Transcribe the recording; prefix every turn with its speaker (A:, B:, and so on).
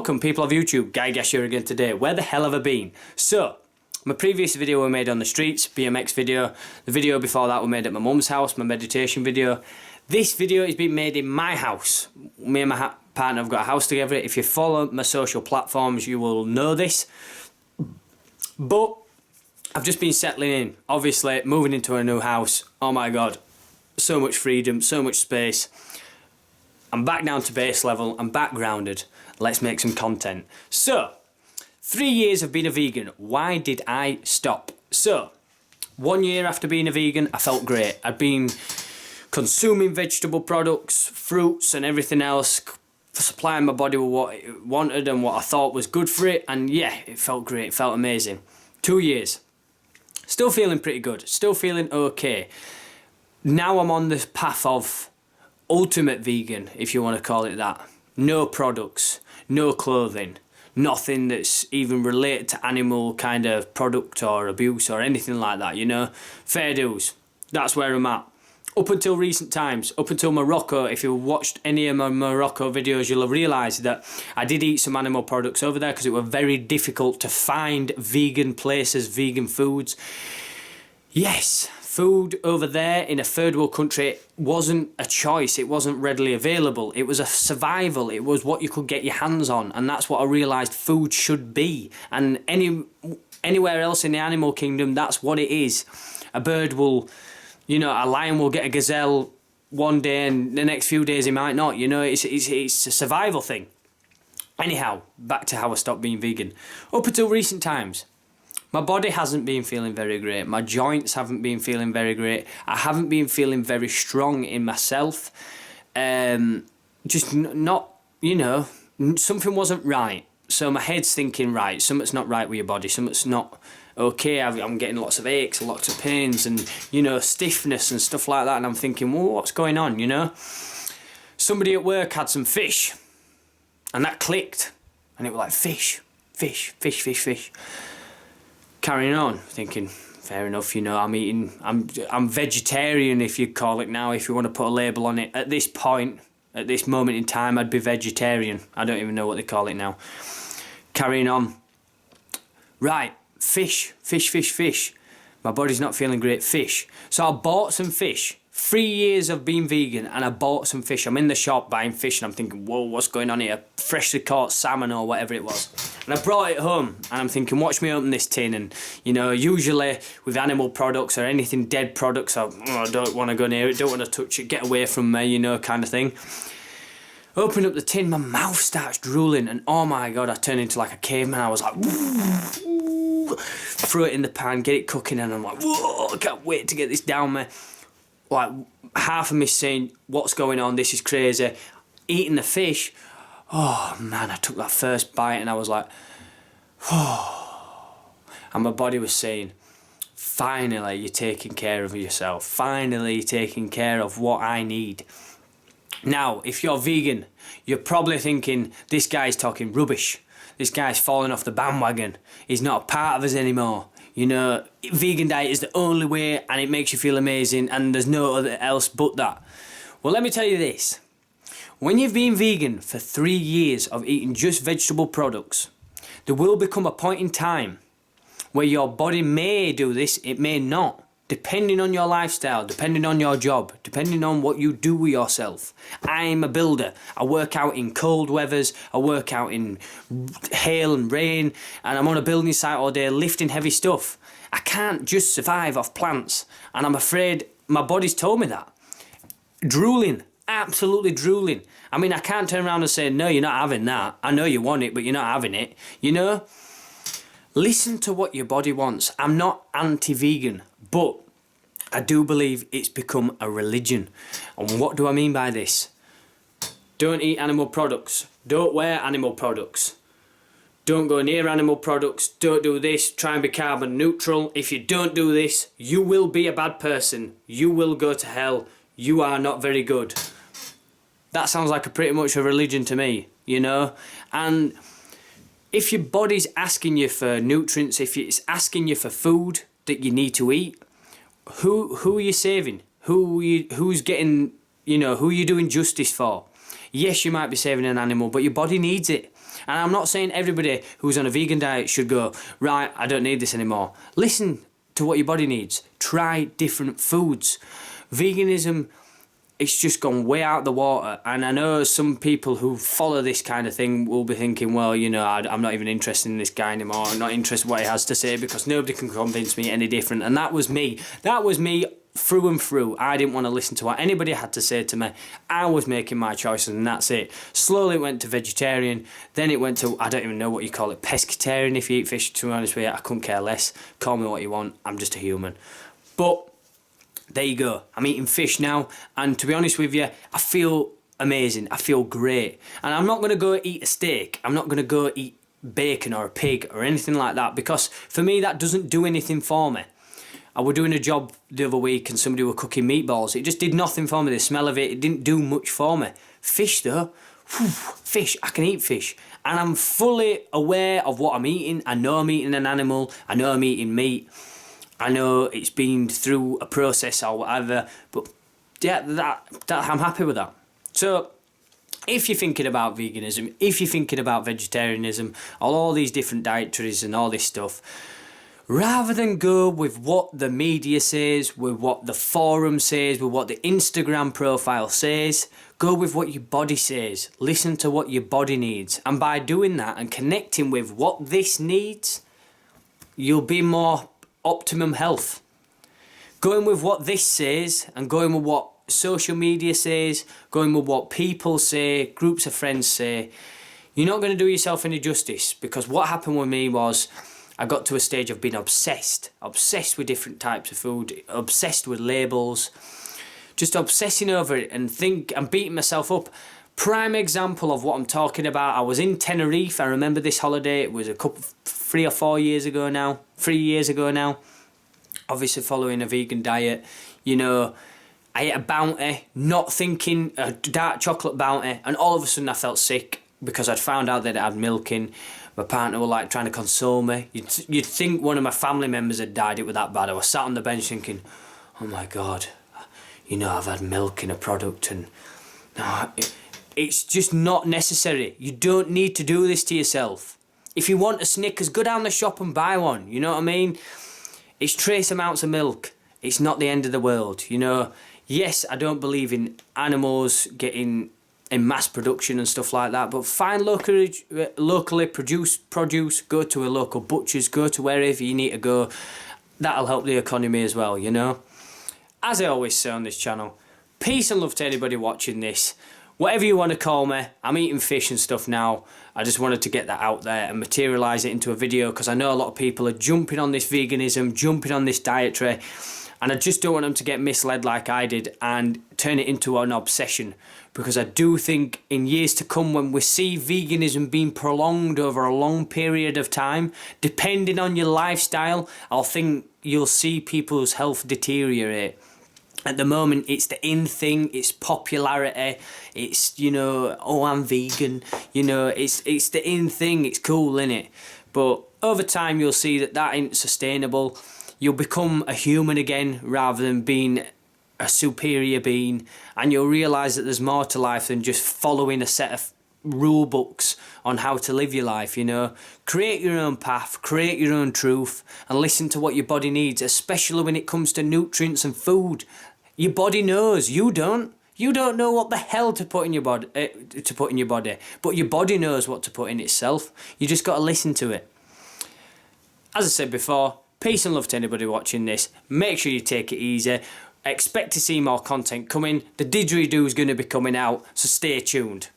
A: Welcome people of YouTube, Guy Gash here again today. Where the hell have I been? So, my previous video we made on the streets, BMX video. The video before that we made at my mum's house, my meditation video. This video is being made in my house. Me and my partner have got a house together. If you follow my social platforms you will know this. But I've just been settling in. Obviously, moving into a new house. Oh my god. So much freedom, so much space. I'm back down to base level, I'm back grounded. Let's make some content. So, 3 years of being a vegan. Why did I stop? So, 1 year after being a vegan, I felt great. I'd been consuming vegetable products, fruits and everything else, supplying my body with what it wanted and what I thought was good for it, and yeah, it felt great, it felt amazing. 2 years. Still feeling pretty good, still feeling okay. Now I'm on this path of ultimate vegan, if you want to call it that. No products, no clothing, nothing that's even related to animal kind of product or abuse or anything like that, you know. Fair dues. That's where I'm at. Up until recent times, up until Morocco, if you watched any of my Morocco videos, you'll have realised that I did eat some animal products over there because it was very difficult to find vegan places, vegan foods. Yes, food over there in a third world country wasn't a choice, it wasn't readily available, it was a survival, it was what you could get your hands on, and that's what I realised food should be. And anywhere else in the animal kingdom, that's what it is. A bird will, you know, a lion will get a gazelle one day and the next few days he might not, you know, it's a survival thing. Anyhow, back to how I stopped being vegan. Up until recent times, my body hasn't been feeling very great. My joints haven't been feeling very great. I haven't been feeling very strong in myself. Just not, you know, something wasn't right. So my head's thinking, right, something's not right with your body. Something's not okay. I'm getting lots of aches, lots of pains and, you know, stiffness and stuff like that. And I'm thinking, well, what's going on, you know? Somebody at work had some fish. And that clicked. And it was like, fish, fish, fish, fish, fish. Carrying on, thinking, fair enough, you know, I'm vegetarian, if you call it now, if you want to put a label on it. At this point, at this moment in time, I'd be vegetarian. I don't even know what they call it now. Carrying on. Right, fish, fish, fish, fish. My body's not feeling great, fish. So I bought some fish. 3 years of being vegan and I bought some fish. I'm in the shop buying fish and I'm thinking, whoa, what's going on here? Freshly caught salmon or whatever it was. And I brought it home and I'm thinking, watch me open this tin. And, you know, usually with animal products or anything dead products, I don't want to go near it, don't want to touch it, get away from me, you know, kind of thing. Open up the tin, my mouth starts drooling and oh my God, I turned into like a caveman. I was like, throw it in the pan, get it cooking and I'm like, whoa, I can't wait to get this down me. Like, half of me saying, what's going on, this is crazy. Eating the fish, oh man, I took that first bite and I was like, oh. And my body was saying, finally you're taking care of yourself. Finally you're taking care of what I need. Now, if you're vegan, you're probably thinking, this guy's talking rubbish. This guy's falling off the bandwagon. He's not a part of us anymore. You know, vegan diet is the only way and it makes you feel amazing and there's no other else but that. Well, let me tell you this. When you've been vegan for 3 years of eating just vegetable products, there will become a point in time where your body may do this, it may not. Depending on your lifestyle, depending on your job, depending on what you do with yourself. I'm a builder. I work out in cold weathers, I work out in hail and rain, and I'm on a building site all day lifting heavy stuff. I can't just survive off plants, and I'm afraid my body's told me that. Drooling, absolutely drooling. I mean, I can't turn around and say, no, you're not having that. I know you want it, but you're not having it, you know? Listen to what your body wants. I'm not anti-vegan, but I do believe it's become a religion. And what do I mean by this? Don't eat animal products. Don't wear animal products. Don't go near animal products. Don't do this. Try and be carbon neutral. If you don't do this, you will be a bad person. You will go to hell. You are not very good. That sounds like pretty much a religion to me, you know? And if your body's asking you for nutrients, if it's asking you for food that you need to eat, who are you saving? Who's getting, you know, who are you doing justice for? Yes, you might be saving an animal, but your body needs it. And I'm not saying everybody who's on a vegan diet should go, right, I don't need this anymore. Listen to what your body needs. Try different foods. Veganism, it's just gone way out the water, and I know some people who follow this kind of thing will be thinking, well, you know, I'm not even interested in this guy anymore. I'm not interested in what he has to say because nobody can convince me any different. And that was me. That was me through and through. I didn't want to listen to what anybody had to say to me. I was making my choices, and that's it. Slowly it went to vegetarian, then it went to, I don't even know what you call it, pescatarian if you eat fish, to be honest with you. I couldn't care less. Call me what you want. I'm just a human. But there you go. I'm eating fish now, and to be honest with you, I feel amazing. I feel great. And I'm not going to go eat a steak. I'm not going to go eat bacon or a pig or anything like that, because for me that doesn't do anything for me. I was doing a job the other week and somebody were cooking meatballs. It just did nothing for me. The smell of it, it didn't do much for me. Fish though, fish, I can eat fish. And I'm fully aware of what I'm eating. I know I'm eating an animal. I know I'm eating meat. I know it's been through a process or whatever, but yeah, that I'm happy with that. So if you're thinking about veganism, if you're thinking about vegetarianism, all these different dietaries and all this stuff, rather than go with what the media says, with what the forum says, with what the Instagram profile says, go with what your body says. Listen to what your body needs. And by doing that and connecting with what this needs, you'll be more optimum health. Going with what this says and going with what social media says, going with what people say, groups of friends say, you're not going to do yourself any justice, because what happened with me was I got to a stage of being obsessed with different types of food, obsessed with labels, just obsessing over it and beating myself up. Prime example of what I'm talking about, I was in Tenerife. I remember this holiday. It was 3 or 4 years ago now. 3 years ago now. Obviously following a vegan diet. You know, I ate a Bounty, not thinking, a dark chocolate Bounty, and all of a sudden I felt sick because I'd found out that it had milk in. My partner were like trying to console me. You'd think one of my family members had died. It was that bad. I was sat on the bench thinking, oh my God, you know, I've had milk in a product, and no, it's just not necessary. You don't need to do this to yourself. If you want a Snickers, go down the shop and buy one. You know what I mean? It's trace amounts of milk. It's not the end of the world, you know. Yes, I don't believe in animals getting in mass production and stuff like that, but find locally produced produce, go to a local butcher's, go to wherever you need to go. That'll help the economy as well, you know. As I always say on this channel, peace and love to anybody watching this. Whatever you want to call me, I'm eating fish and stuff now. I just wanted to get that out there and materialise it into a video, because I know a lot of people are jumping on this veganism, jumping on this dietary, and I just don't want them to get misled like I did and turn it into an obsession. Because I do think in years to come, when we see veganism being prolonged over a long period of time, depending on your lifestyle, I'll think you'll see people's health deteriorate. At the moment, it's the in thing, it's popularity, it's, you know, oh, I'm vegan, you know, it's the in thing, it's cool, innit? But over time, you'll see that ain't sustainable. You'll become a human again rather than being a superior being, and you'll realise that there's more to life than just following a set of rule books on how to live your life, you know. Create your own path, create your own truth, and listen to what your body needs, especially when it comes to nutrients and food. Your body knows, you don't. You don't know what the hell to put in your body, but your body knows what to put in itself. You just got to listen to it. As I said before, peace and love to anybody watching this. Make sure you take it easy. Expect to see more content coming. The didgeridoo is going to be coming out, so stay tuned.